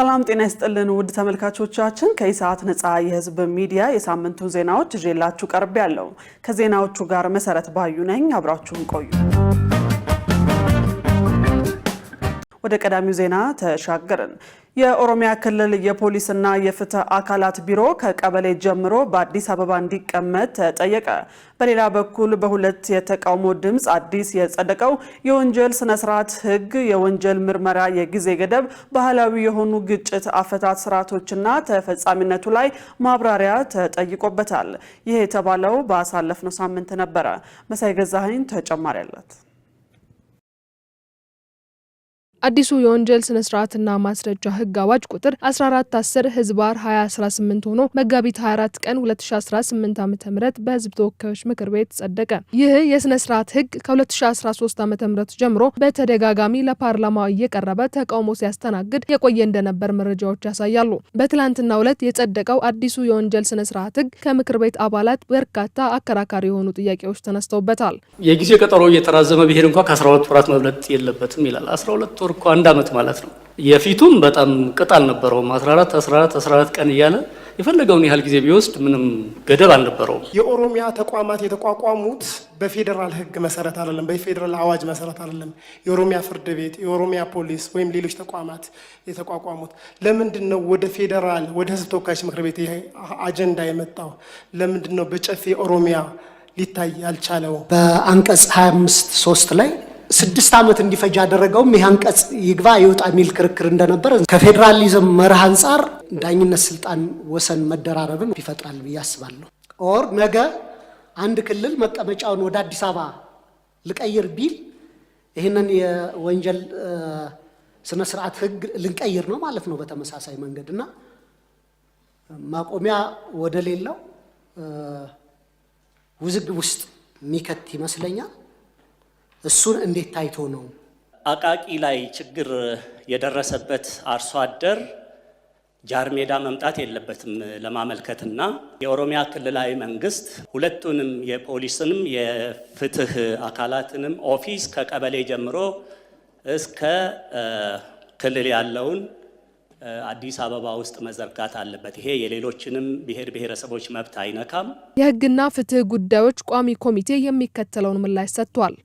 ሰላም ጤና ይስጥልን ውድ ተመልካቾቻችን ከኢሳት ነፃ የህዝብ ሚዲያ የሳምንቱ ዜናዎች ይዤላችሁ ቀርቤያለሁ። ከዜናዎቹ ጋር መሰረት ባዩ ነኝ። አብራችሁን ቆዩ። ወደ ቀዳሚው ዜና ተሻገርን። የኦሮሚያ ክልል የፖሊስና የፍትህ አካላት ቢሮ ከቀበሌ ጀምሮ በአዲስ አበባ እንዲቀመጥ ተጠየቀ። በሌላ በኩል በሁለት የተቃውሞ ድምጽ አዲስ የጸደቀው የወንጀል ስነ ስርዓት ህግ የወንጀል ምርመራ የጊዜ ገደብ፣ ባህላዊ የሆኑ ግጭት አፈታት ስርዓቶችና ተፈጻሚነቱ ላይ ማብራሪያ ተጠይቆበታል። ይህ የተባለው ባሳለፍነው ሳምንት ነበረ። መሳይ ገዛኸኝ ተጨማሪ አላት። አዲሱ የወንጀል ስነ ስርዓትና ማስረጃ ህግ አዋጅ ቁጥር 1410 ህዝባር 2018 ሆኖ መጋቢት 24 ቀን 2018 ዓ.ም በህዝብ ተወካዮች ምክር ቤት ጸደቀ። ይህ የስነ ስርዓት ህግ ከ2013 ዓ.ም ጀምሮ በተደጋጋሚ ለፓርላማው እየቀረበ ተቃውሞ ሲያስተናግድ የቆየ እንደነበር መረጃዎች ያሳያሉ። በትላንትናው ዕለት የጸደቀው አዲሱ የወንጀል ስነ ስርዓት ህግ ከምክር ቤት አባላት በርካታ አከራካሪ የሆኑ ጥያቄዎች ተነስተውበታል። የጊዜ ቀጠሮ እየተራዘመ ቢሄድ እንኳን ከ12 ወራት መብለጥ የለበትም ይላል። 12 ወር እኮ አንድ አመት ማለት ነው። የፊቱም በጣም ቅጣል ነበረው 14 ቀን እያለ የፈለገውን ያህል ጊዜ ቢወስድ ምንም ገደብ አልነበረውም። የኦሮሚያ ተቋማት የተቋቋሙት በፌደራል ህግ መሰረት አይደለም፣ በፌደራል አዋጅ መሰረት አይደለም። የኦሮሚያ ፍርድ ቤት፣ የኦሮሚያ ፖሊስ ወይም ሌሎች ተቋማት የተቋቋሙት ለምንድን ነው? ወደ ፌደራል ወደ ህዝብ ተወካዮች ምክር ቤት ይሄ አጀንዳ የመጣው ለምንድን ነው? በጨፌ ኦሮሚያ ሊታይ ያልቻለው? በአንቀጽ 25(3) ላይ 6 ዓመት እንዲፈጅ ያደረገውም ይህ አንቀጽ ይግባ ይወጣ የሚል ክርክር እንደነበር ከፌዴራሊዝም መርህ አንጻር ዳኝነት ስልጣን ወሰን መደራረብን ይፈጥራል ብዬ አስባለሁ። ኦር ነገ አንድ ክልል መቀመጫውን ወደ አዲስ አበባ ልቀይር ቢል ይህንን የወንጀል ስነ ስርዓት ህግ ልንቀይር ነው ማለት ነው በተመሳሳይ መንገድና ማቆሚያ ወደ ሌላው ውዝግብ ውስጥ ሚከት ይመስለኛል። እሱን እንዴት ታይቶ ነው? አቃቂ ላይ ችግር የደረሰበት አርሶ አደር ጃርሜዳ መምጣት የለበትም ለማመልከትና የኦሮሚያ ክልላዊ መንግስት ሁለቱንም የፖሊስንም የፍትህ አካላትንም ኦፊስ ከቀበሌ ጀምሮ እስከ ክልል ያለውን አዲስ አበባ ውስጥ መዘርጋት አለበት። ይሄ የሌሎችንም ብሔር ብሔረሰቦች መብት አይነካም። የህግና ፍትህ ጉዳዮች ቋሚ ኮሚቴ የሚከተለውን ምላሽ ሰጥቷል።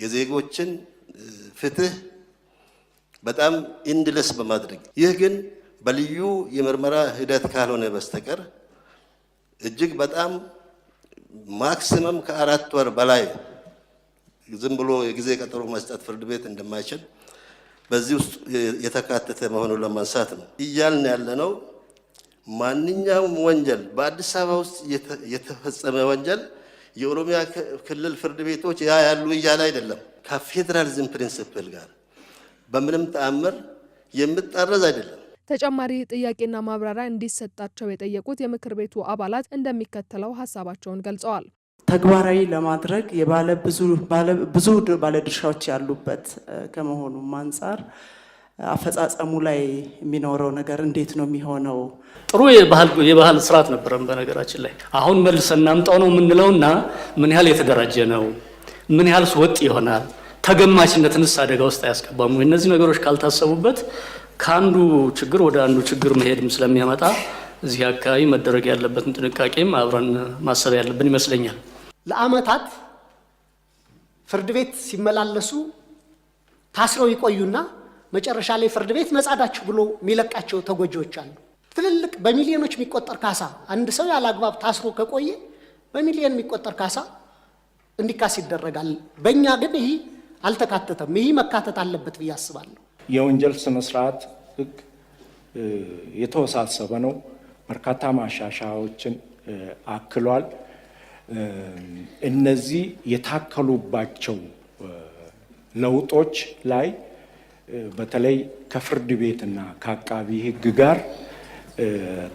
የዜጎችን ፍትህ በጣም ኢንድለስ በማድረግ ይህ ግን በልዩ የምርመራ ሂደት ካልሆነ በስተቀር እጅግ በጣም ማክሲመም ከ4 ወር በላይ ዝም ብሎ የጊዜ ቀጠሮ መስጠት ፍርድ ቤት እንደማይችል በዚህ ውስጥ የተካተተ መሆኑን ለማንሳት ነው እያልን ያለነው። ማንኛውም ወንጀል በአዲስ አበባ ውስጥ የተፈጸመ ወንጀል የኦሮሚያ ክልል ፍርድ ቤቶች ያሉ እያለ አይደለም። ከፌዴራሊዝም ፕሪንሲፕል ጋር በምንም ተአምር የምጣረዝ አይደለም። ተጨማሪ ጥያቄና ማብራሪያ እንዲሰጣቸው የጠየቁት የምክር ቤቱ አባላት እንደሚከተለው ሀሳባቸውን ገልጸዋል። ተግባራዊ ለማድረግ ብዙ ባለድርሻዎች ያሉበት ከመሆኑም አንፃር አፈጻጸሙ ላይ የሚኖረው ነገር እንዴት ነው የሚሆነው? ጥሩ የባህል ስርዓት ነበረን በነገራችን ላይ። አሁን መልሰን እናምጣው ነው የምንለውና ምን ያህል የተደራጀ ነው? ምን ያህል ወጥ ይሆናል? ተገማችነትንስ አደጋ ውስጥ አያስገባም? እነዚህ ነገሮች ካልታሰቡበት ከአንዱ ችግር ወደ አንዱ ችግር መሄድም ስለሚያመጣ እዚህ አካባቢ መደረግ ያለበትን ጥንቃቄም አብረን ማሰብ ያለብን ይመስለኛል። ለአመታት ፍርድ ቤት ሲመላለሱ ታስረው ይቆዩና መጨረሻ ላይ ፍርድ ቤት ነጻዳችሁ ብሎ የሚለቃቸው ተጎጂዎች አሉ። ትልልቅ በሚሊዮኖች የሚቆጠር ካሳ አንድ ሰው ያላግባብ ታስሮ ከቆየ በሚሊዮን የሚቆጠር ካሳ እንዲካስ ይደረጋል። በእኛ ግን ይህ አልተካተተም። ይህ መካተት አለበት ብዬ አስባለሁ። የወንጀል ስነ ስርዓት ህግ የተወሳሰበ ነው። በርካታ ማሻሻያዎችን አክሏል። እነዚህ የታከሉባቸው ለውጦች ላይ በተለይ ከፍርድ ቤትና ከአቃቢ ህግ ጋር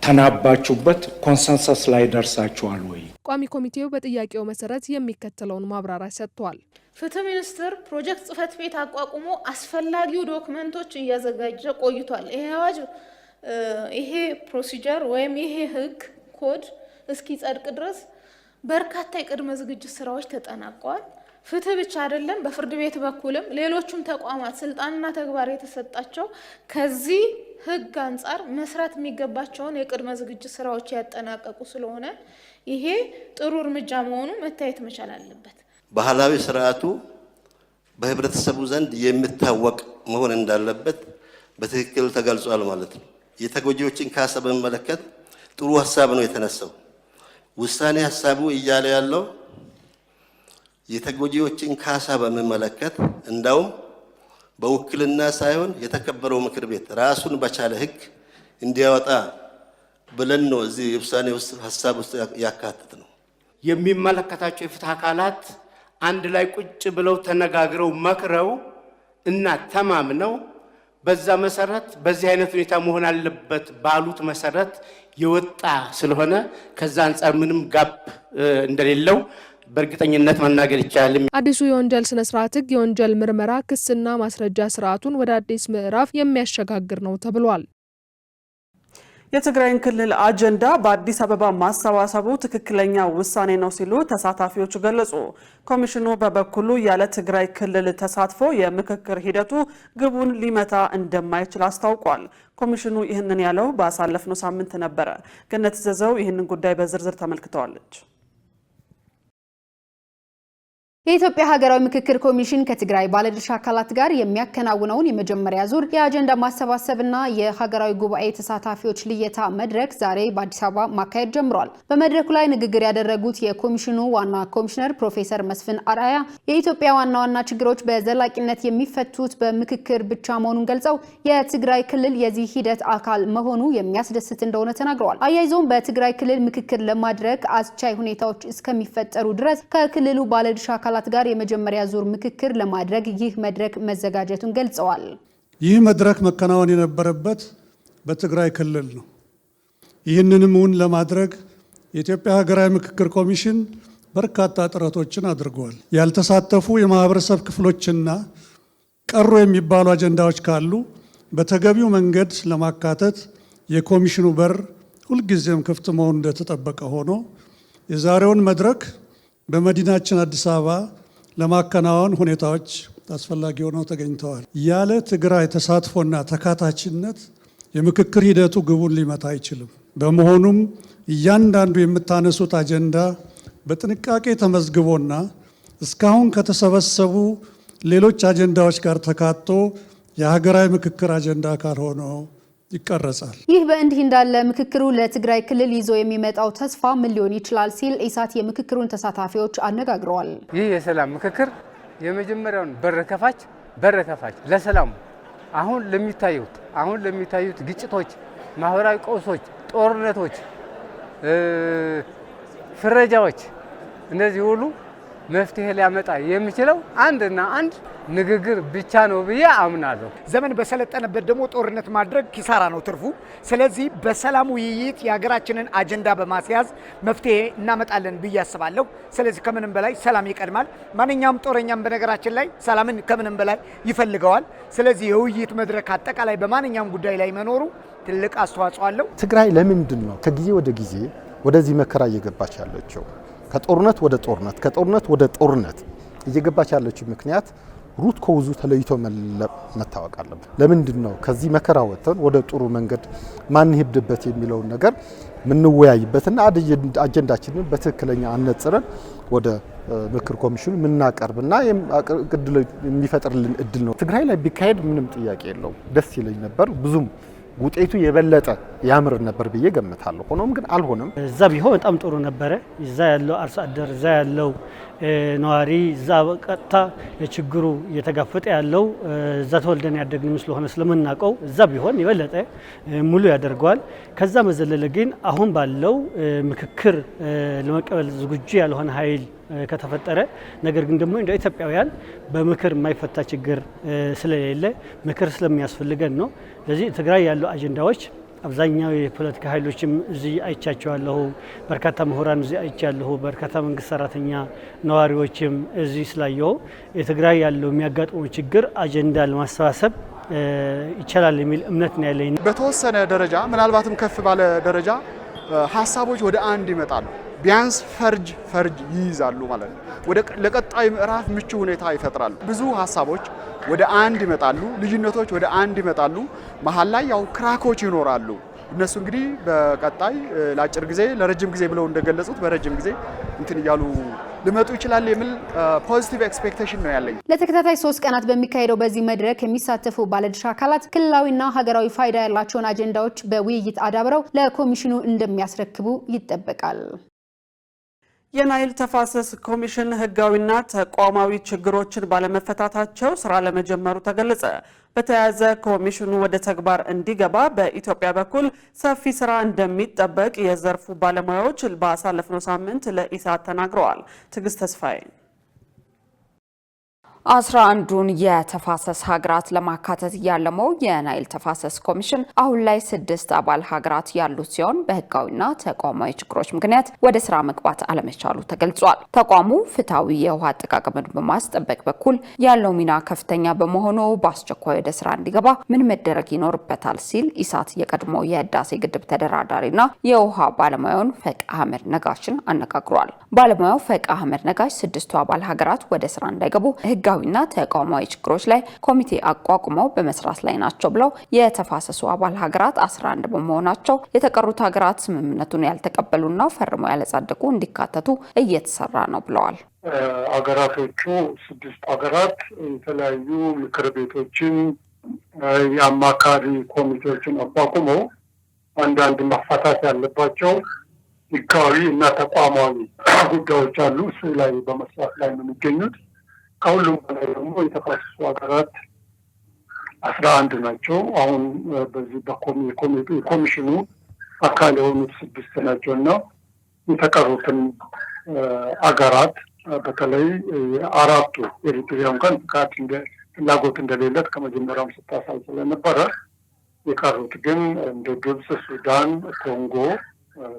ተናባችሁበት ኮንሰንሰስ ላይ ደርሳችኋል ወይ? ቋሚ ኮሚቴው በጥያቄው መሰረት የሚከተለውን ማብራሪያ ሰጥቷል። ፍትህ ሚኒስቴር ፕሮጀክት ጽህፈት ቤት አቋቁሞ አስፈላጊው ዶክመንቶች እያዘጋጀ ቆይቷል። ይሄ አዋጅ ይሄ ፕሮሲጀር ወይም ይሄ ህግ ኮድ እስኪ ጸድቅ ድረስ በርካታ የቅድመ ዝግጅት ስራዎች ተጠናቀዋል። ፍትህ ብቻ አይደለም፣ በፍርድ ቤት በኩልም ሌሎችም ተቋማት ስልጣንና ተግባር የተሰጣቸው ከዚህ ህግ አንጻር መስራት የሚገባቸውን የቅድመ ዝግጅት ስራዎች ያጠናቀቁ ስለሆነ ይሄ ጥሩ እርምጃ መሆኑ መታየት መቻል አለበት። ባህላዊ ስርዓቱ በህብረተሰቡ ዘንድ የሚታወቅ መሆን እንዳለበት በትክክል ተገልጿል ማለት ነው። የተጎጂዎችን ካሳ በመመለከት ጥሩ ሀሳብ ነው የተነሳው። ውሳኔ ሀሳቡ እያለ ያለው የተጎጂዎችን ካሳ በመመለከት እንዳውም በውክልና ሳይሆን የተከበረው ምክር ቤት ራሱን በቻለ ህግ እንዲያወጣ ብለን ነው እዚህ ውሳኔ ውስጥ ሀሳብ ውስጥ ያካተት ነው። የሚመለከታቸው የፍትህ አካላት አንድ ላይ ቁጭ ብለው ተነጋግረው መክረው እና ተማምነው በዛ መሰረት በዚህ አይነት ሁኔታ መሆን አለበት ባሉት መሰረት የወጣ ስለሆነ ከዛ አንፃር ምንም ጋፕ እንደሌለው በእርግጠኝነት መናገር ይቻላል። አዲሱ የወንጀል ስነ ስርዓት ህግ የወንጀል ምርመራ ክስና ማስረጃ ስርዓቱን ወደ አዲስ ምዕራፍ የሚያሸጋግር ነው ተብሏል። የትግራይን ክልል አጀንዳ በአዲስ አበባ ማሰባሰቡ ትክክለኛ ውሳኔ ነው ሲሉ ተሳታፊዎች ገለጹ። ኮሚሽኑ በበኩሉ ያለ ትግራይ ክልል ተሳትፎ የምክክር ሂደቱ ግቡን ሊመታ እንደማይችል አስታውቋል። ኮሚሽኑ ይህንን ያለው ባሳለፍነው ሳምንት ነበረ። ገነት ዘዘው ይህንን ጉዳይ በዝርዝር ተመልክተዋለች። የኢትዮጵያ ሀገራዊ ምክክር ኮሚሽን ከትግራይ ባለድርሻ አካላት ጋር የሚያከናውነውን የመጀመሪያ ዙር የአጀንዳ ማሰባሰብና የሀገራዊ ጉባኤ ተሳታፊዎች ልየታ መድረክ ዛሬ በአዲስ አበባ ማካሄድ ጀምሯል። በመድረኩ ላይ ንግግር ያደረጉት የኮሚሽኑ ዋና ኮሚሽነር ፕሮፌሰር መስፍን አርአያ የኢትዮጵያ ዋና ችግሮች በዘላቂነት የሚፈቱት በምክክር ብቻ መሆኑን ገልጸው የትግራይ ክልል የዚህ ሂደት አካል መሆኑ የሚያስደስት እንደሆነ ተናግረዋል። አያይዘውም በትግራይ ክልል ምክክር ለማድረግ አስቻይ ሁኔታዎች እስከሚፈጠሩ ድረስ ከክልሉ ባለድርሻ አካላት ጋር የመጀመሪያ ዙር ምክክር ለማድረግ ይህ መድረክ መዘጋጀቱን ገልጸዋል። ይህ መድረክ መከናወን የነበረበት በትግራይ ክልል ነው። ይህንንም ለማድረግ የኢትዮጵያ ሀገራዊ ምክክር ኮሚሽን በርካታ ጥረቶችን አድርጓል። ያልተሳተፉ የማህበረሰብ ክፍሎችና ቀሩ የሚባሉ አጀንዳዎች ካሉ በተገቢው መንገድ ለማካተት የኮሚሽኑ በር ሁልጊዜም ክፍት መሆኑ እንደተጠበቀ ሆኖ የዛሬውን መድረክ በመዲናችን አዲስ አበባ ለማከናወን ሁኔታዎች አስፈላጊ ሆነው ተገኝተዋል። ያለ ትግራይ ተሳትፎና ተካታችነት የምክክር ሂደቱ ግቡን ሊመታ አይችልም። በመሆኑም እያንዳንዱ የምታነሱት አጀንዳ በጥንቃቄ ተመዝግቦና እስካሁን ከተሰበሰቡ ሌሎች አጀንዳዎች ጋር ተካቶ የሀገራዊ ምክክር አጀንዳ አካል ሆኖ ይቀረጻል። ይህ በእንዲህ እንዳለ ምክክሩ ለትግራይ ክልል ይዞ የሚመጣው ተስፋ ምን ሊሆን ይችላል ሲል ኢሳት የምክክሩን ተሳታፊዎች አነጋግረዋል። ይህ የሰላም ምክክር የመጀመሪያውን በር ከፋች ለሰላሙ አሁን ለሚታዩት ግጭቶች፣ ማህበራዊ ቀውሶች፣ ጦርነቶች፣ ፍረጃዎች እነዚህ ሁሉ መፍትሄ ሊያመጣ የሚችለው አንድና አንድ ንግግር ብቻ ነው ብዬ አምናለሁ። ዘመን በሰለጠነበት ደግሞ ጦርነት ማድረግ ኪሳራ ነው ትርፉ። ስለዚህ በሰላም ውይይት የሀገራችንን አጀንዳ በማስያዝ መፍትሄ እናመጣለን ብዬ አስባለሁ። ስለዚህ ከምንም በላይ ሰላም ይቀድማል። ማንኛውም ጦረኛም በነገራችን ላይ ሰላምን ከምንም በላይ ይፈልገዋል። ስለዚህ የውይይት መድረክ አጠቃላይ በማንኛውም ጉዳይ ላይ መኖሩ ትልቅ አስተዋጽኦ አለው። ትግራይ ለምንድን ነው ከጊዜ ወደ ጊዜ ወደዚህ መከራ እየገባች ያለችው? ከጦርነት ወደ ጦርነት እየገባች ያለችው ምክንያት ሩት ኮዙ ተለይቶ መታወቅ አለበት። ለምንድን ነው ከዚህ መከራ ወጥተን ወደ ጥሩ መንገድ ማንሄድበት የሚለውን ነገር ምንወያይበትና አጀንዳችንን በትክክለኛ አነጽረን ወደ ምክክር ኮሚሽኑ ምናቀርብና የሚፈጥርልን እድል ነው። ትግራይ ላይ ቢካሄድ ምንም ጥያቄ የለውም፣ ደስ ይለኝ ነበር። ብዙም ውጤቱ የበለጠ ያምር ነበር ብዬ ገምታለሁ። ሆኖም ግን አልሆነም። እዛ ቢሆን በጣም ጥሩ ነበረ። እዛ ያለው አርሶ አደር፣ እዛ ያለው ነዋሪ፣ እዛ ቀጥታ የችግሩ እየተጋፈጠ ያለው እዛ ተወልደን ያደግንም ስለሆነ ስለምናውቀው እዛ ቢሆን የበለጠ ሙሉ ያደርገዋል። ከዛ መዘለለ ግን አሁን ባለው ምክክር ለመቀበል ዝግጁ ያልሆነ ኃይል ከተፈጠረ፣ ነገር ግን ደግሞ እንደ ኢትዮጵያውያን በምክር የማይፈታ ችግር ስለሌለ ምክር ስለሚያስፈልገን ነው። ስለዚህ ትግራይ ያለው አጀንዳዎች አብዛኛው የፖለቲካ ኃይሎችም እዚህ አይቻቸዋለሁ፣ በርካታ ምሁራን እዚህ አይቻለሁ፣ በርካታ መንግስት ሰራተኛ ነዋሪዎችም እዚህ ስላየው የትግራይ ያለው የሚያጋጥመው ችግር አጀንዳ ለማሰባሰብ ይቻላል የሚል እምነት ነው ያለኝ። በተወሰነ ደረጃ ምናልባትም ከፍ ባለ ደረጃ ሀሳቦች ወደ አንድ ይመጣሉ። ቢያንስ ፈርጅ ይይዛሉ ማለት ነው። ለቀጣይ ምዕራፍ ምቹ ሁኔታ ይፈጥራሉ። ብዙ ሀሳቦች ወደ አንድ ይመጣሉ፣ ልዩነቶች ወደ አንድ ይመጣሉ። መሀል ላይ ያው ክራኮች ይኖራሉ። እነሱ እንግዲህ በቀጣይ ለአጭር ጊዜ ለረጅም ጊዜ ብለው እንደገለጹት በረጅም ጊዜ እንትን እያሉ ሊመጡ ይችላል የሚል ፖዚቲቭ ኤክስፔክቴሽን ነው ያለኝ። ለተከታታይ 3 ቀናት በሚካሄደው በዚህ መድረክ የሚሳተፉ ባለድርሻ አካላት ክልላዊና ሀገራዊ ፋይዳ ያላቸውን አጀንዳዎች በውይይት አዳብረው ለኮሚሽኑ እንደሚያስረክቡ ይጠበቃል። የናይል ተፋሰስ ኮሚሽን ህጋዊና ተቋማዊ ችግሮችን ባለመፈታታቸው ስራ ለመጀመሩ ተገለጸ። በተያያዘ ኮሚሽኑ ወደ ተግባር እንዲገባ በኢትዮጵያ በኩል ሰፊ ስራ እንደሚጠበቅ የዘርፉ ባለሙያዎች ባሳለፍነው ሳምንት ለኢሳት ተናግረዋል። ትዕግስት ተስፋዬ 11ዱን የተፋሰስ ሀገራት ለማካተት ያለመው የናይል ተፋሰስ ኮሚሽን አሁን ላይ 6 አባል ሀገራት ያሉት ሲሆን በህጋዊና ተቋማዊ ችግሮች ምክንያት ወደ ስራ መግባት አለመቻሉ ተገልጿል። ተቋሙ ፍትሃዊ የውሃ አጠቃቀምን በማስጠበቅ በኩል ያለው ሚና ከፍተኛ በመሆኑ በአስቸኳይ ወደ ስራ እንዲገባ ምን መደረግ ይኖርበታል ሲል ኢሳት የቀድሞ የህዳሴ ግድብ ተደራዳሪና የውሃ ባለሙያውን ፈቅ አህመድ ነጋሽን አነጋግሯል። ባለሙያው ፈቅ አህመድ ነጋሽ 6ቱ አባል ሀገራት ወደ ስራ እንዳይገቡ ህጋዊና ተቋማዊ ችግሮች ላይ ኮሚቴ አቋቁመው በመስራት ላይ ናቸው ብለው የተፋሰሱ አባል ሀገራት 11 በመሆናቸው የተቀሩት ሀገራት ስምምነቱን ያልተቀበሉና ፈርመው ያልጸደቁ እንዲካተቱ እየተሰራ ነው ብለዋል። አገራቶቹ 6 አገራት የተለያዩ ምክር ቤቶችን የአማካሪ ኮሚቴዎችን አቋቁመው አንዳንድ መፈታት ያለባቸው ህጋዊ እና ተቋማዊ ጉዳዮች አሉ። እሱ ላይ በመስራት ላይ ነው የሚገኙት። ከሁሉም በላይ ደግሞ የተፋሰሱ ሀገራት 11 ናቸው። አሁን በዚህ በኮሚሽኑ አካል የሆኑት 6 ናቸው እና የተቀሩትን አገራት በተለይ 4ቱ ኤሪትሪያ እንኳን ፍላጎት እንደሌለት ከመጀመሪያውም ስታሳይ ስለነበረ የቀሩት ግን እንደ ግብጽ፣ ሱዳን፣ ኮንጎ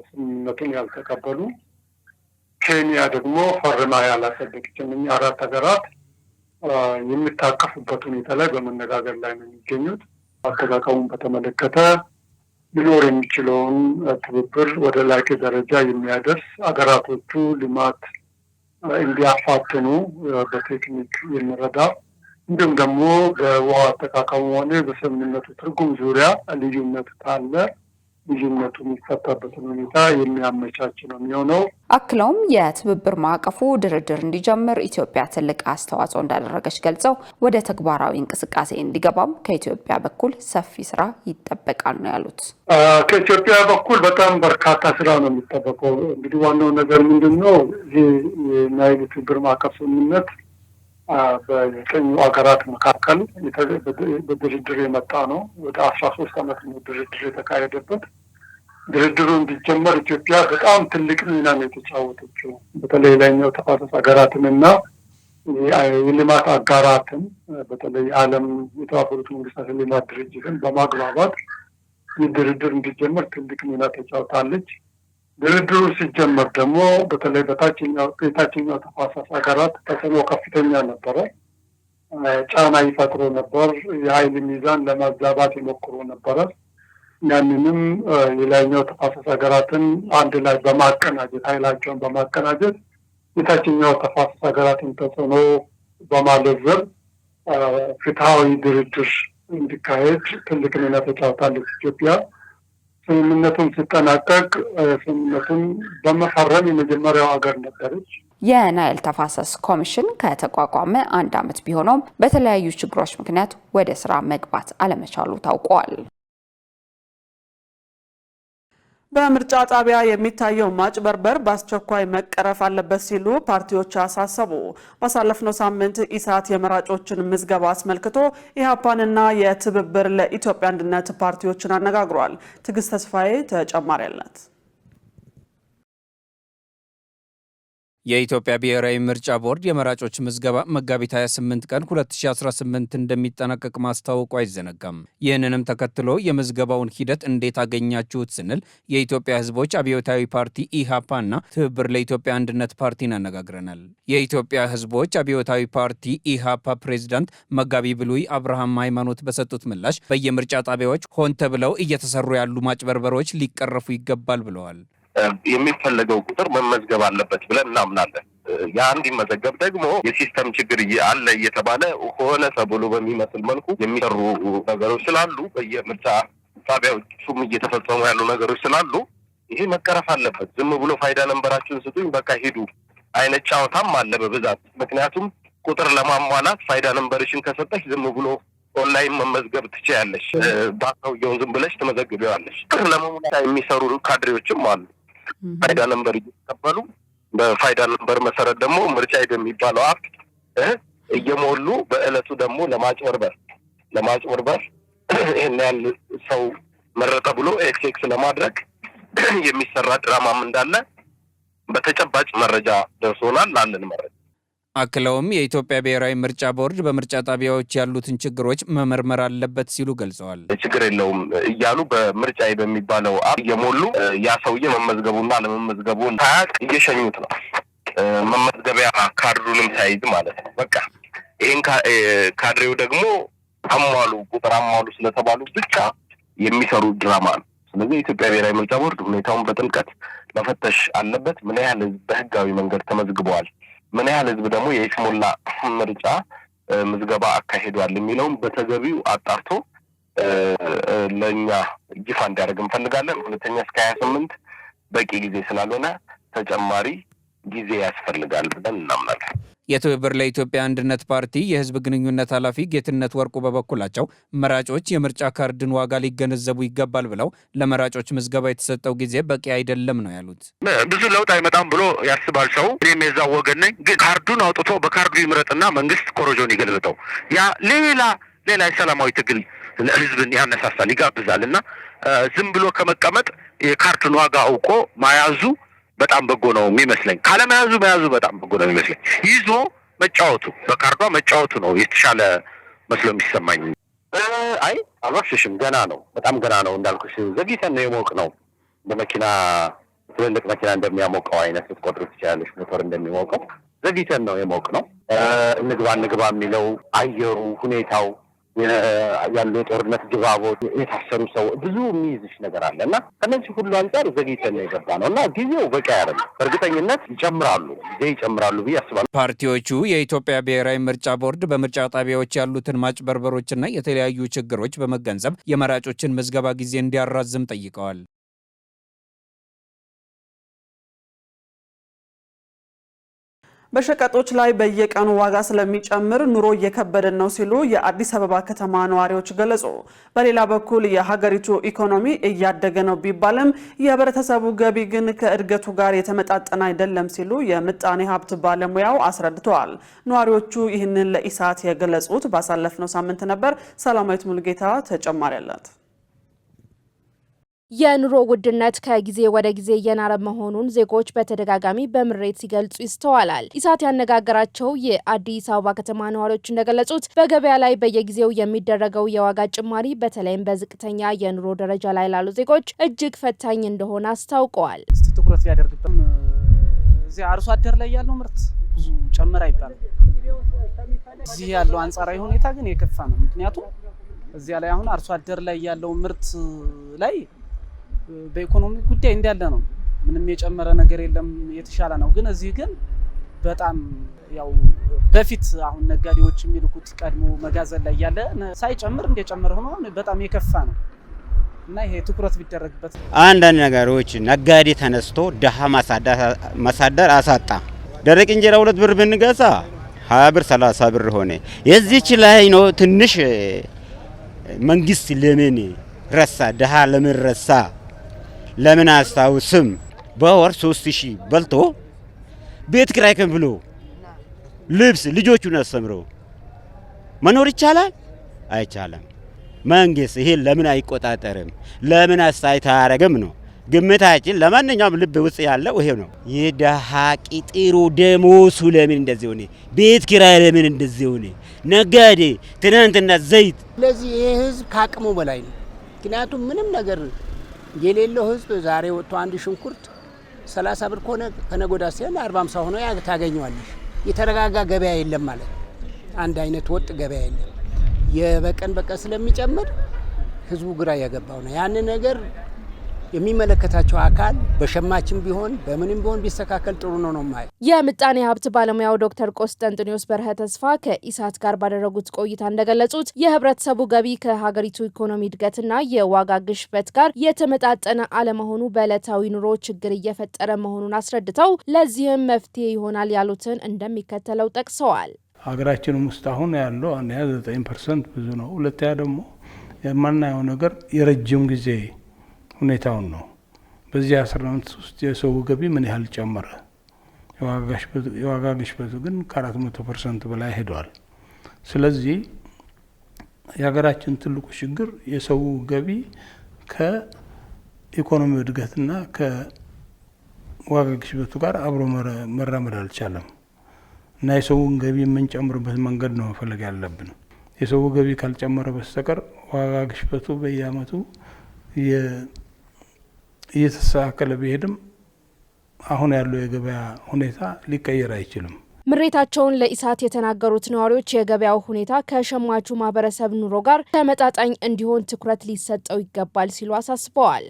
ስምምነቱን ያልተቀበሉ፣ ኬንያ ደግሞ ፈርማ ያላጸደቀች እነዚህ 4 ሀገራት የሚታቀፉበት ሁኔታ ላይ በመነጋገር ላይ ነው የሚገኙት። አጠቃቀሙን በተመለከተ ሊኖር የሚችለውን ትብብር ወደ ላቀ ደረጃ የሚያደርስ አገራቶቹ ልማት እንዲያፋጥኑ በቴክኒክ የሚረዳ እንዲሁም ደግሞ በውሃ አጠቃቀሙ ሆነ በስምምነቱ ትርጉም ዙሪያ ልዩነት ካለ ልዩነቱ የሚፈታበትን ሁኔታ የሚያመቻች ነው የሚሆነው። አክለውም የትብብር ማዕቀፉ ድርድር እንዲጀምር ኢትዮጵያ ትልቅ አስተዋጽኦ እንዳደረገች ገልጸው ወደ ተግባራዊ እንቅስቃሴ እንዲገባም ከኢትዮጵያ በኩል ሰፊ ስራ ይጠበቃል ነው ያሉት። ከኢትዮጵያ በኩል በጣም በርካታ ስራ ነው የሚጠበቀው። እንግዲህ ዋናው ነገር ምንድነው? ይህ የናይል ትብብር ማዕቀፍ ስምምነት በ9 ሀገራት መካከል በድርድር የመጣ ነው። ወደ 13 ዓመት ነው ድርድር የተካሄደበት። ድርድሩ እንዲጀመር ኢትዮጵያ በጣም ትልቅ ሚና ነው የተጫወተችው። በተለይ ላይኛው ተፋሰስ ሀገራትንና የልማት አጋራትን በተለይ ዓለም የተባበሩት መንግስታት የልማት ድርጅትን በማግባባት ድርድር እንዲጀመር ትልቅ ሚና ተጫውታለች። ድርድሩ ሲጀመር ደግሞ በተለይ የታችኛው ተፋሰስ ሀገራት ተጽዕኖ ከፍተኛ ነበረ። ጫና ይፈጥሮ ነበር። የኃይል ሚዛን ለማዛባት ይሞክሩ ነበረ። ያንንም የላይኛው ተፋሰስ ሀገራትን አንድ ላይ በማቀናጀት ኃይላቸውን በማቀናጀት የታችኛው ተፋሰስ ሀገራትን ተጽዕኖ በማለዘብ ፍትሃዊ ድርድር እንዲካሄድ ትልቅ ሚና ተጫውታለች ኢትዮጵያ። ስምምነቱን ሲጠናቀቅ ስምምነቱን በመፈረም የመጀመሪያው ሀገር ነበረች። የናይል ተፋሰስ ኮሚሽን ከተቋቋመ 1 ዓመት ቢሆነውም በተለያዩ ችግሮች ምክንያት ወደ ስራ መግባት አለመቻሉ ታውቋል። በምርጫ ጣቢያ የሚታየው ማጭበርበር በአስቸኳይ መቀረፍ አለበት ሲሉ ፓርቲዎች አሳሰቡ። ባሳለፍነው ሳምንት ኢሳት የመራጮችን ምዝገባ አስመልክቶ ኢህአፓንና የትብብር ለኢትዮጵያ አንድነት ፓርቲዎችን አነጋግሯል። ትዕግስት ተስፋዬ ተጨማሪ አላት። የኢትዮጵያ ብሔራዊ ምርጫ ቦርድ የመራጮች ምዝገባ መጋቢት 28 ቀን 2018 እንደሚጠናቀቅ ማስታወቁ አይዘነጋም። ይህንንም ተከትሎ የምዝገባውን ሂደት እንዴት አገኛችሁት ስንል የኢትዮጵያ ሕዝቦች አብዮታዊ ፓርቲ ኢህአፓ እና ትብብር ለኢትዮጵያ አንድነት ፓርቲን አነጋግረናል። የኢትዮጵያ ሕዝቦች አብዮታዊ ፓርቲ ኢህአፓ ፕሬዝዳንት መጋቢ ብሉይ አብርሃም ሃይማኖት በሰጡት ምላሽ በየምርጫ ጣቢያዎች ሆን ተብለው እየተሰሩ ያሉ ማጭበርበሮች ሊቀረፉ ይገባል ብለዋል። የሚፈለገው ቁጥር መመዝገብ አለበት ብለን እናምናለን። ያ እንዲመዘገብ ደግሞ የሲስተም ችግር አለ እየተባለ ሆነ ተብሎ በሚመስል መልኩ የሚሰሩ ነገሮች ስላሉ በየምርጫ ጣቢያዎቹም እየተፈጸሙ ያሉ ነገሮች ስላሉ ይሄ መቀረፍ አለበት። ዝም ብሎ ፋይዳ ነንበራችሁን ስጡኝ በቃ ሄዱ አይነት ጫወታም አለ በብዛት። ምክንያቱም ቁጥር ለማሟላት ፋይዳ ነንበርሽን ከሰጠሽ ዝም ብሎ ኦንላይን መመዝገብ ትችያለሽ። ባካውየውን ዝም ብለሽ ትመዘግቢዋለሽ። ለመሙላት የሚሰሩ ካድሬዎችም አሉ። ፋይዳ ነንበር እየተቀበሉ በፋይዳ ነንበር መሰረት ደግሞ ምርጫ የሚባለው አፕ እየሞሉ በእለቱ ደግሞ ለማጭበርበር ይሄን ያህል ሰው መረጠ ብሎ ኤክስ ለማድረግ የሚሰራ ድራማም እንዳለ በተጨባጭ መረጃ ደርሶናል። አለን መረጃ። አክለውም የኢትዮጵያ ብሔራዊ ምርጫ ቦርድ በምርጫ ጣቢያዎች ያሉትን ችግሮች መመርመር አለበት ሲሉ ገልጸዋል። ችግር የለውም እያሉ በምርጫ በሚባለው አፕ እየሞሉ ያ ሰውዬ መመዝገቡና ለመመዝገቡን ታያቅ እየሸኙት ነው። መመዝገቢያ ካርዱንም ሳይዝ ማለት ነው። በቃ ይሄን ካድሬው ደግሞ አሟሉ ቁጥር አሟሉ ስለተባሉ ብቻ የሚሰሩ ድራማ ነው። ስለዚህ የኢትዮጵያ ብሔራዊ ምርጫ ቦርድ ሁኔታውን በጥልቀት መፈተሽ አለበት። ምን ያህል ህዝብ በህጋዊ መንገድ ተመዝግበዋል፣ ምን ያህል ህዝብ ደግሞ የይስሙላ ምርጫ ምዝገባ አካሂዷል የሚለውን በተገቢው አጣርቶ ለኛ ይፋ እንዲያደርግ እንፈልጋለን። ሁለተኛ እስከ 28 በቂ ጊዜ ስላልሆነ ተጨማሪ ጊዜ ያስፈልጋል ብለን እናምናለን። የትብብር ለኢትዮጵያ አንድነት ፓርቲ የህዝብ ግንኙነት ኃላፊ ጌትነት ወርቁ በበኩላቸው መራጮች የምርጫ ካርድን ዋጋ ሊገነዘቡ ይገባል ብለው ለመራጮች ምዝገባ የተሰጠው ጊዜ በቂ አይደለም ነው ያሉት። ብዙ ለውጥ አይመጣም ብሎ ያስባል ሰው። እኔም የዛው ወገን ነኝ። ግን ካርዱን አውጥቶ በካርዱ ይምረጥና መንግስት ኮሮጆን ይገልብጠው። ያ ሌላ የሰላማዊ ትግል ህዝብን ያነሳሳል፣ ይጋብዛል። እና ዝም ብሎ ከመቀመጥ የካርዱን ዋጋ አውቆ ማያዙ በጣም በጎ ነው የሚመስለኝ። ካለመያዙ መያዙ በጣም በጎ ነው የሚመስለኝ። ይዞ መጫወቱ በካርዷ መጫወቱ ነው የተሻለ መስሎ የሚሰማኝ። አይ አልዋሽሽም፣ ገና ነው፣ በጣም ገና ነው። እንዳልኩሽ ዘግይተን ነው የሞቅ ነው። በመኪና ትልልቅ መኪና እንደሚያሞቀው አይነት ልትቆጥሩ ትችላለሽ። ሞተር እንደሚሞቀው ዘግይተን ነው የሞቅ ነው። እንግባ የሚለው አየሩ፣ ሁኔታው ያሉ የጦርነት ድባቦች፣ የታሰሩ ሰው ብዙ የሚይዝሽ ነገር አለ እና ከነዚህ ሁሉ አንጻር ዘግይተን ነው የገባ ነው እና ጊዜው በቂ አይደለም። በእርግጠኝነት ይጨምራሉ ብዬ አስባለሁ። ፓርቲዎቹ የኢትዮጵያ ብሔራዊ ምርጫ ቦርድ በምርጫ ጣቢያዎች ያሉትን ማጭበርበሮችና የተለያዩ ችግሮች በመገንዘብ የመራጮችን ምዝገባ ጊዜ እንዲያራዝም ጠይቀዋል። በሸቀጦች ላይ በየቀኑ ዋጋ ስለሚጨምር ኑሮ እየከበደን ነው ሲሉ የአዲስ አበባ ከተማ ነዋሪዎች ገለጹ። በሌላ በኩል የሀገሪቱ ኢኮኖሚ እያደገ ነው ቢባልም የህብረተሰቡ ገቢ ግን ከእድገቱ ጋር የተመጣጠነ አይደለም ሲሉ የምጣኔ ሀብት ባለሙያው አስረድተዋል። ነዋሪዎቹ ይህንን ለኢሳት የገለጹት ባሳለፍነው ሳምንት ነበር። ሰላማዊት ሙልጌታ ተጨማሪ አላት። የኑሮ ውድነት ከጊዜ ወደ ጊዜ እየናረ መሆኑን ዜጎች በተደጋጋሚ በምሬት ሲገልጹ ይስተዋላል። ኢሳት ያነጋገራቸው የአዲስ አበባ ከተማ ነዋሪዎች እንደገለጹት በገበያ ላይ በየጊዜው የሚደረገው የዋጋ ጭማሪ በተለይም በዝቅተኛ የኑሮ ደረጃ ላይ ላሉ ዜጎች እጅግ ፈታኝ እንደሆነ አስታውቀዋል። ትኩረት ቢያደርግበት እዚህ አርሶ አደር ላይ ያለው ምርት ብዙ ጨመረ አይባልም። እዚህ ያለው አንጻራዊ ሁኔታ ግን የከፋ ነው። ምክንያቱም እዚያ ላይ አሁን አርሶ አደር ላይ ያለው ምርት ላይ በኢኮኖሚ ጉዳይ እንዳለ ነው። ምንም የጨመረ ነገር የለም፣ የተሻለ ነው። ግን እዚህ ግን በጣም ያው በፊት አሁን ነጋዴዎች የሚልኩት ቀድሞ መጋዘን ላይ ያለ ሳይጨምር እንደጨመረ ሆኖ በጣም የከፋ ነው እና ይሄ ትኩረት ቢደረግበት። አንዳንድ ነገሮች ነጋዴ ተነስቶ ደሃ ማሳደር አሳጣ። ደረቅ እንጀራ 2 ብር ብንገዛ 20 ብር 30 ብር ሆነ። የዚህች ላይ ነው ትንሽ መንግስት ለምን ረሳ? ደሃ ለምን ረሳ? ለምን አስታውስም? በወር 3000 በልቶ ቤት ኪራይ ከፍሎ ልብስ ልጆቹን አስተምሮ መኖር ይቻላል? አይቻልም። መንግስት ይሄን ለምን አይቆጣጠርም? ለምን አስተያየት አያረግም ነው ግምታችን። ለማንኛውም ልብ ውስጥ ያለው ይሄ ነው። የደሃ ቂጥሩ ደሞሱ ለምን እንደዚህ ሆነ? ቤት ኪራይ ለምን እንደዚህ ሆነ? ነጋዴ ትናንትና ዘይት። ስለዚህ ይሄ ህዝብ ከአቅሙ በላይ ነው። ምክንያቱም ምንም ነገር የሌለው ህዝብ ዛሬ ወጥቶ አንድ ሽንኩርት 30 ብር ከሆነ ከነገ ወዲያ ሲል 40-50 ሆኖ ታገኘዋለሽ። የተረጋጋ ገበያ የለም ማለት አንድ አይነት ወጥ ገበያ የለም። የበቀን ስለሚጨምር ህዝቡ ግራ ያገባው ነው። ያን ነገር የሚመለከታቸው አካል በሸማችም ቢሆን በምንም ቢሆን ቢስተካከል ጥሩ ነው ማለት። የምጣኔ ሀብት ባለሙያው ዶክተር ቆስጠንጢኖስ በርሀ ተስፋ ከኢሳት ጋር ባደረጉት ቆይታ እንደገለጹት የህብረተሰቡ ገቢ ከሀገሪቱ ኢኮኖሚ እድገትና የዋጋ ግሽበት ጋር የተመጣጠነ አለመሆኑ በዕለታዊ ኑሮ ችግር እየፈጠረ መሆኑን አስረድተው ለዚህም መፍትሄ ይሆናል ያሉትን እንደሚከተለው ጠቅሰዋል። ሀገራችን ውስጥ አሁን ያለው 9% ብዙ ነው። ሁለተኛ ደግሞ የማናየው ነገር የረጅም ጊዜ ሁኔታውን ነው። በዚህ 10 ዓመት ውስጥ የሰው ገቢ ምን ያህል ጨመረ? የዋጋ ግሽበቱ ግን ከ400% በላይ ሄዷል። ስለዚህ የሀገራችን ትልቁ ችግር የሰው ገቢ ከኢኮኖሚ እድገትና ከዋጋ ግሽበቱ ጋር አብሮ መራመድ አልቻለም እና የሰውን ገቢ የምንጨምርበት መንገድ ነው መፈለግ ያለብን። የሰው ገቢ ካልጨመረ በስተቀር ዋጋ ግሽበቱ በየአመቱ እየተስተካከለ ቢሄድም አሁን ያለው የገበያ ሁኔታ ሊቀየር አይችልም። ምሬታቸውን ለኢሳት የተናገሩት ነዋሪዎች የገበያው ሁኔታ ከሸማቹ ማህበረሰብ ኑሮ ጋር ተመጣጣኝ እንዲሆን ትኩረት ሊሰጠው ይገባል ሲሉ አሳስበዋል።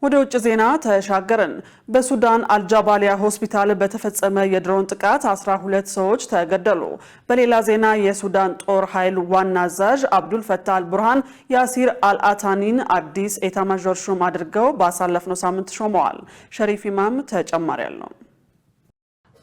ወደ ውጭ ዜና ተሻገርን። በሱዳን አልጃባሊያ ሆስፒታል በተፈጸመ የድሮን ጥቃት 12 ሰዎች ተገደሉ። በሌላ ዜና የሱዳን ጦር ኃይል ዋና አዛዥ አብዱል ፈታህ አልቡርሃን ያሲር አልአታኒን አዲስ ኤታማዦር ሹም አድርገው ባሳለፍነው ሳምንት ሾመዋል። ሸሪፍ ኢማም ተጨማሪ ያለው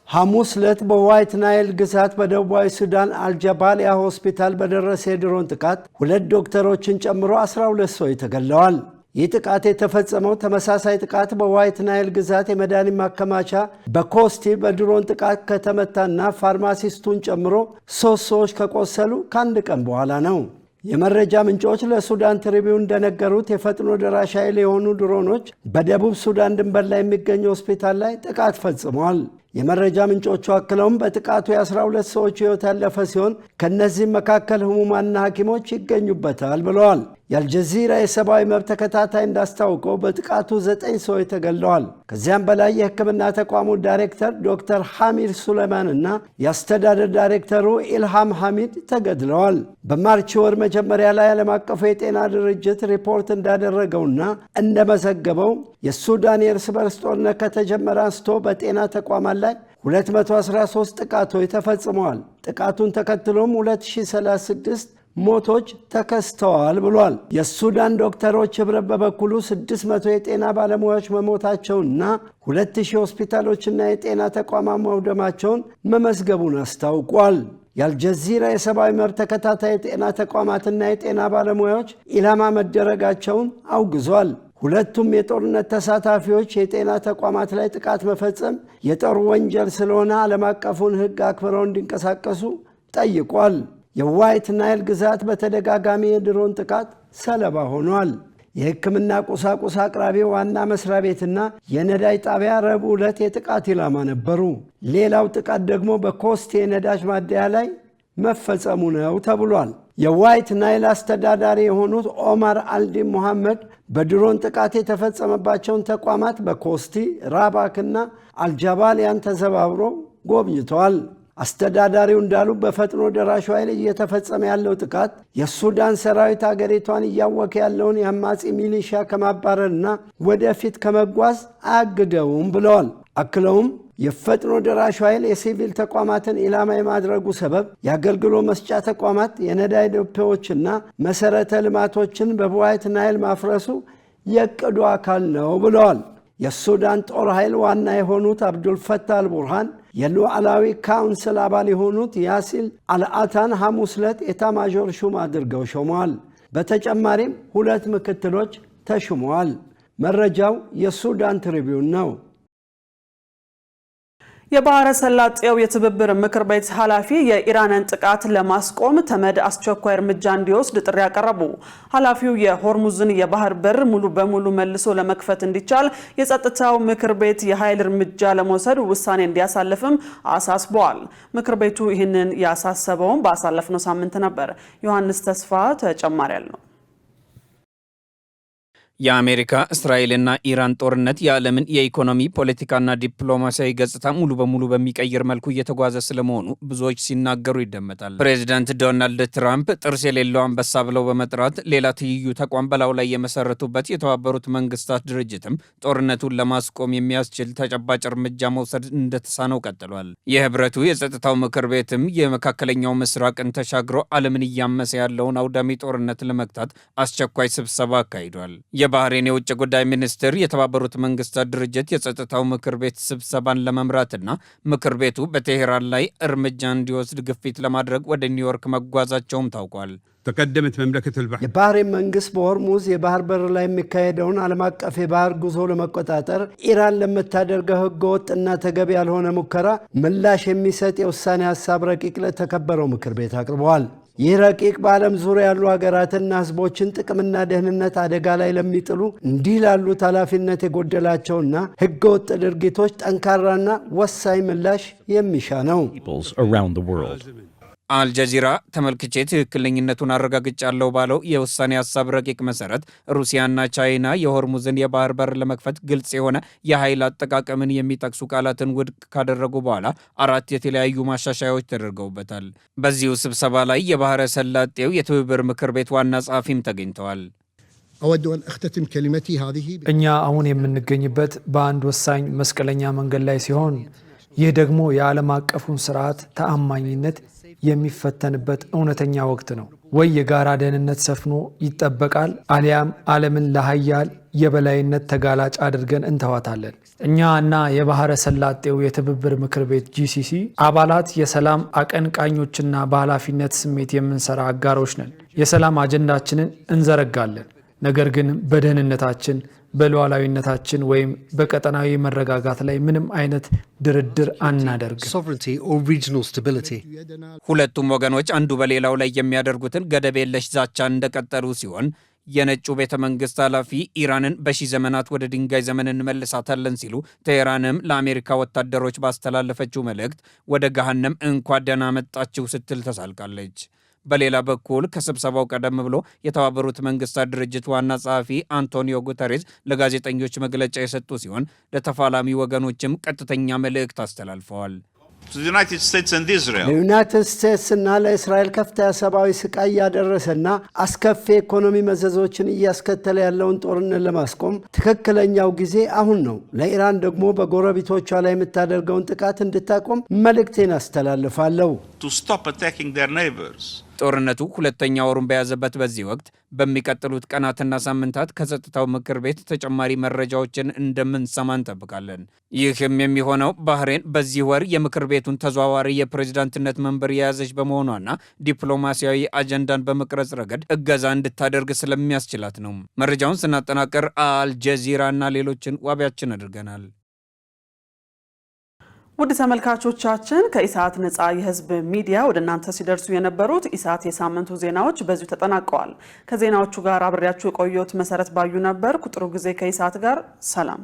ሐሙስ ዕለት በዋይት ናይል ግዛት በደቡባዊ ሱዳን አልጃባሊያ ሆስፒታል በደረሰ የድሮን ጥቃት 2 ዶክተሮችን ጨምሮ 12 ሰዎች ተገድለዋል። ይህ ጥቃት የተፈጸመው ተመሳሳይ ጥቃት በዋይት ናይል ግዛት የመድኃኒት ማከማቻ በኮስቲ በድሮን ጥቃት ከተመታና ፋርማሲስቱን ጨምሮ 3 ሰዎች ከቆሰሉ ከአንድ ቀን በኋላ ነው። የመረጃ ምንጮች ለሱዳን ትሪቢዩን እንደነገሩት የፈጥኖ ደራሽ ኃይል የሆኑ ድሮኖች በደቡብ ሱዳን ድንበር ላይ የሚገኝ ሆስፒታል ላይ ጥቃት ፈጽመዋል። የመረጃ ምንጮቹ አክለውም በጥቃቱ የ12 ሰዎች ሕይወት ያለፈ ሲሆን ከነዚህም መካከል ህሙማንና ሐኪሞች ይገኙበታል ብለዋል። የአልጀዚራ የሰብአዊ መብት ተከታታይ እንዳስታውቀው በጥቃቱ 9 ሰዎች ተገድለዋል። ከዚያም በላይ የሕክምና ተቋሙ ዳይሬክተር ዶክተር ሐሚድ ሱሌማን እና የአስተዳደር ዳይሬክተሩ ኢልሃም ሐሚድ ተገድለዋል። በማርች ወር መጀመሪያ ላይ ዓለም አቀፉ የጤና ድርጅት ሪፖርት እንዳደረገውና እንደመዘገበው የሱዳን የእርስ በርስ ጦርነት ከተጀመረ አንስቶ በጤና ተቋማት ላይ 213 ጥቃቶች ተፈጽመዋል። ጥቃቱን ተከትሎም 2036 ሞቶች ተከስተዋል ብሏል። የሱዳን ዶክተሮች ህብረት በበኩሉ 600 የጤና ባለሙያዎች መሞታቸውንና 2000 ሆስፒታሎችና የጤና ተቋማት መውደማቸውን መመዝገቡን አስታውቋል። የአልጀዚራ የሰብአዊ መብት ተከታታይ የጤና ተቋማትና የጤና ባለሙያዎች ኢላማ መደረጋቸውን አውግዟል። ሁለቱም የጦርነት ተሳታፊዎች የጤና ተቋማት ላይ ጥቃት መፈጸም የጦር ወንጀል ስለሆነ ዓለም አቀፉን ሕግ አክብረው እንዲንቀሳቀሱ ጠይቋል። የዋይት ናይል ግዛት በተደጋጋሚ የድሮን ጥቃት ሰለባ ሆኗል። የሕክምና ቁሳቁስ አቅራቢ ዋና መስሪያ ቤትና የነዳጅ ጣቢያ ረቡዕ ዕለት የጥቃት ኢላማ ነበሩ። ሌላው ጥቃት ደግሞ በኮስቲ የነዳጅ ማደያ ላይ መፈጸሙ ነው ተብሏል። የዋይት ናይል አስተዳዳሪ የሆኑት ኦማር አልዲን ሙሐመድ በድሮን ጥቃት የተፈጸመባቸውን ተቋማት በኮስቲ ራባክና አልጃባሊያን ተዘባብሮ ጎብኝተዋል። አስተዳዳሪው እንዳሉ በፈጥኖ ደራሹ ኃይል እየተፈጸመ ያለው ጥቃት የሱዳን ሰራዊት አገሪቷን እያወከ ያለውን የአማጺ ሚሊሻ ከማባረርና ወደፊት ከመጓዝ አያግደውም ብለዋል። አክለውም የፈጥኖ ደራሹ ኃይል የሲቪል ተቋማትን ኢላማ የማድረጉ ሰበብ የአገልግሎት መስጫ ተቋማት፣ የነዳጅ ዲፖዎችና መሰረተ ልማቶችን በዋይት ናይል ማፍረሱ የዕቅዱ አካል ነው ብለዋል። የሱዳን ጦር ኃይል ዋና የሆኑት አብዱል ፈታህ አልቡርሃን የሉዓላዊ ካውንስል አባል የሆኑት ያሲር አልአታን ሐሙስ ዕለት ኤታማዦር ሹም አድርገው ሾመዋል። በተጨማሪም 2 ምክትሎች ተሹመዋል። መረጃው የሱዳን ትሪቢዩን ነው። የባህረ ሰላጤው የትብብር ምክር ቤት ኃላፊ የኢራንን ጥቃት ለማስቆም ተመድ አስቸኳይ እርምጃ እንዲወስድ ጥሪ ያቀረቡ። ኃላፊው የሆርሙዝን የባህር በር ሙሉ በሙሉ መልሶ ለመክፈት እንዲቻል የጸጥታው ምክር ቤት የኃይል እርምጃ ለመውሰድ ውሳኔ እንዲያሳልፍም አሳስበዋል። ምክር ቤቱ ይህንን ያሳሰበውም ባሳለፍነው ሳምንት ነበር። ዮሐንስ ተስፋ ተጨማሪ ያለው የአሜሪካ እስራኤልና ኢራን ጦርነት የዓለምን የኢኮኖሚ ፖለቲካና ዲፕሎማሲያዊ ገጽታ ሙሉ በሙሉ በሚቀይር መልኩ እየተጓዘ ስለመሆኑ ብዙዎች ሲናገሩ ይደመጣል። ፕሬዚዳንት ዶናልድ ትራምፕ ጥርስ የሌለው አንበሳ ብለው በመጥራት ሌላ ትይዩ ተቋም በላዩ ላይ የመሰረቱበት የተባበሩት መንግስታት ድርጅትም ጦርነቱን ለማስቆም የሚያስችል ተጨባጭ እርምጃ መውሰድ እንደተሳነው ቀጥሏል። የህብረቱ የጸጥታው ምክር ቤትም የመካከለኛው ምስራቅን ተሻግሮ ዓለምን እያመሰ ያለውን አውዳሚ ጦርነት ለመግታት አስቸኳይ ስብሰባ አካሂዷል። የባህሬን የውጭ ጉዳይ ሚኒስትር የተባበሩት መንግስታት ድርጅት የጸጥታው ምክር ቤት ስብሰባን ለመምራትና ምክር ቤቱ በቴሄራን ላይ እርምጃ እንዲወስድ ግፊት ለማድረግ ወደ ኒውዮርክ መጓዛቸውም ታውቋል። ተቀደመት መምለከት የባህሬን መንግስት በሆርሙዝ የባህር በር ላይ የሚካሄደውን ዓለም አቀፍ የባህር ጉዞ ለመቆጣጠር ኢራን ለምታደርገው ህገወጥና ተገቢ ያልሆነ ሙከራ ምላሽ የሚሰጥ የውሳኔ ሀሳብ ረቂቅ ለተከበረው ምክር ቤት አቅርበዋል። ይህ ረቂቅ በዓለም ዙሪያ ያሉ ሀገራትና ህዝቦችን ጥቅምና ደህንነት አደጋ ላይ ለሚጥሉ እንዲህ ላሉት ኃላፊነት የጎደላቸውና ህገወጥ ድርጊቶች ጠንካራና ወሳኝ ምላሽ የሚሻ ነው። አልጀዚራ ተመልክቼ ትክክለኝነቱን አረጋግጫለሁ ባለው የውሳኔ ሀሳብ ረቂቅ መሰረት ሩሲያና ቻይና የሆርሙዝን የባህር በር ለመክፈት ግልጽ የሆነ የኃይል አጠቃቀምን የሚጠቅሱ ቃላትን ውድቅ ካደረጉ በኋላ 4 የተለያዩ ማሻሻያዎች ተደርገውበታል። በዚሁ ስብሰባ ላይ የባህረ ሰላጤው የትብብር ምክር ቤት ዋና ጸሐፊም ተገኝተዋል። እኛ አሁን የምንገኝበት በአንድ ወሳኝ መስቀለኛ መንገድ ላይ ሲሆን ይህ ደግሞ የዓለም አቀፉን ስርዓት ተአማኝነት የሚፈተንበት እውነተኛ ወቅት ነው። ወይ የጋራ ደህንነት ሰፍኖ ይጠበቃል፣ አሊያም ዓለምን ለኃያል የበላይነት ተጋላጭ አድርገን እንተዋታለን። እኛ እና የባህረ ሰላጤው የትብብር ምክር ቤት GCC አባላት የሰላም አቀንቃኞችና በኃላፊነት ስሜት የምንሰራ አጋሮች ነን። የሰላም አጀንዳችንን እንዘረጋለን። ነገር ግን በደህንነታችን በሉዓላዊነታችን ወይም በቀጠናዊ መረጋጋት ላይ ምንም አይነት ድርድር አናደርግም። ሁለቱም ወገኖች አንዱ በሌላው ላይ የሚያደርጉትን ገደብ የለሽ ዛቻ እንደቀጠሉ ሲሆን የነጩ ቤተ መንግስት ኃላፊ ኢራንን በሺህ ዘመናት ወደ ድንጋይ ዘመን እንመልሳታለን ሲሉ፣ ቴሄራንም ለአሜሪካ ወታደሮች ባስተላለፈችው መልእክት ወደ ገሃነም እንኳን ደህና መጣችሁ ስትል ተሳልቃለች። በሌላ በኩል ከስብሰባው ቀደም ብሎ የተባበሩት መንግስታት ድርጅት ዋና ጸሐፊ አንቶኒዮ ጉተሬዝ ለጋዜጠኞች መግለጫ የሰጡ ሲሆን ለተፋላሚ ወገኖችም ቀጥተኛ መልእክት አስተላልፈዋል። ለዩናይትድ ስቴትስ እና ለእስራኤል ከፍተኛ ሰብአዊ ስቃይ እያደረሰና አስከፊ ኢኮኖሚ መዘዞችን እያስከተለ ያለውን ጦርነት ለማስቆም ትክክለኛው ጊዜ አሁን ነው። ለኢራን ደግሞ በጎረቤቶቿ ላይ የምታደርገውን ጥቃት እንድታቆም መልእክቴን አስተላልፋለሁ። ጦርነቱ ሁለተኛ ወሩን በያዘበት በዚህ ወቅት በሚቀጥሉት ቀናትና ሳምንታት ከጸጥታው ምክር ቤት ተጨማሪ መረጃዎችን እንደምንሰማ እንጠብቃለን። ይህም የሚሆነው ባህሬን በዚህ ወር የምክር ቤቱን ተዘዋዋሪ የፕሬዝዳንትነት መንበር የያዘች በመሆኗና ዲፕሎማሲያዊ አጀንዳን በመቅረጽ ረገድ እገዛ እንድታደርግ ስለሚያስችላት ነው። መረጃውን ስናጠናቀር አልጀዚራ እና ሌሎችን ዋቢያችን አድርገናል። ውድ ተመልካቾቻችን ከኢሳት ነፃ የህዝብ ሚዲያ ወደ እናንተ ሲደርሱ የነበሩት ኢሳት የሳምንቱ ዜናዎች በዚሁ ተጠናቀዋል። ከዜናዎቹ ጋር አብሬያችሁ የቆየሁት መሰረት ባዩ ነበር። ቁጥሩ ጊዜ ከኢሳት ጋር ሰላም።